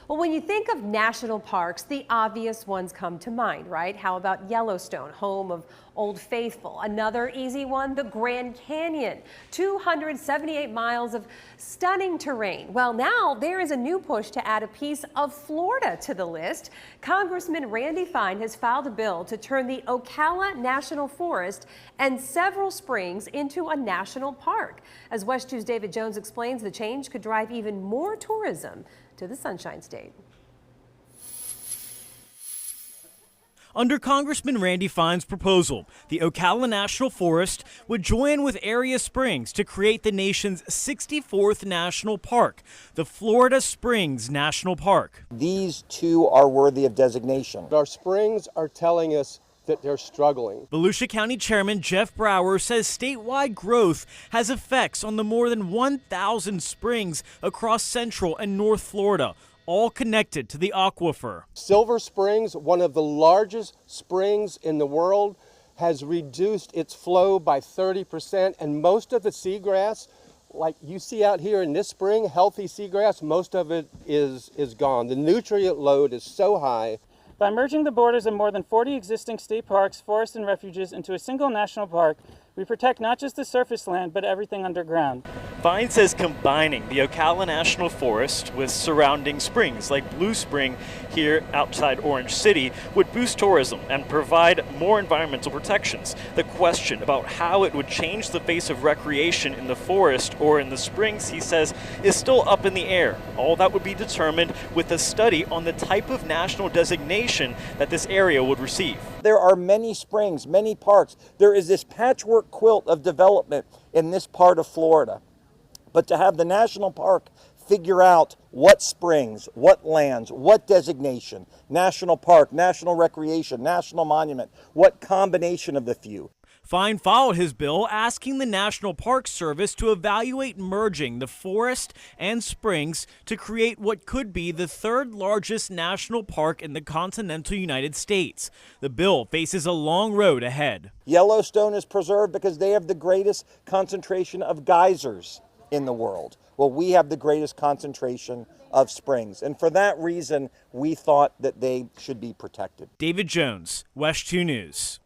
Well, when you think of national parks, the obvious ones come to mind, right? How about Yellowstone, home of Old Faithful? Another easy one, the Grand Canyon, 278 miles of stunning terrain. Well, now there is a new push to add a piece of Florida to the list. Congressman Randy Fine has filed a bill to turn the Ocala National Forest and several springs into a national park. As West 2's David Jones explains, the change could drive even more tourism to the Sunshine State. Under Congressman Randy Fine's proposal, the Ocala National Forest would join with Area Springs to create the nation's 64th national park, the Florida Springs National Park. These two are worthy of designation. Our springs are telling us that they're struggling. Volusia County Chairman Jeff Brower says statewide growth has effects on the more than 1,000 springs across Central and North Florida, all connected to the aquifer. Silver Springs, one of the largest springs in the world, has reduced its flow by 30%, and most of the seagrass, like you see out here in this spring, healthy seagrass, most of it is gone. The nutrient load is so high. By merging the borders of more than 40 existing state parks, forests, and refuges into a single national park, we protect not just the surface land, but everything underground. Fine says combining the Ocala National Forest with surrounding springs like Blue Spring here outside Orange City would boost tourism and provide more environmental protections. The question about how it would change the face of recreation in the forest or in the springs, he says, is still up in the air. All that would be determined with a study on the type of national designation that this area would receive. There are many springs, many parks. There is this patchwork quilt of development in this part of Florida. But to have the national park figure out what springs, what lands, what designation, national park, national recreation, national monument, what combination of the few. Fine followed his bill asking the National Park Service to evaluate merging the forest and springs to create what could be the third largest national park in the continental United States. The bill faces a long road ahead. Yellowstone is preserved because they have the greatest concentration of geysers in the world. Well, we have the greatest concentration of springs, and for that reason, we thought that they should be protected. David Jones, West 2 News.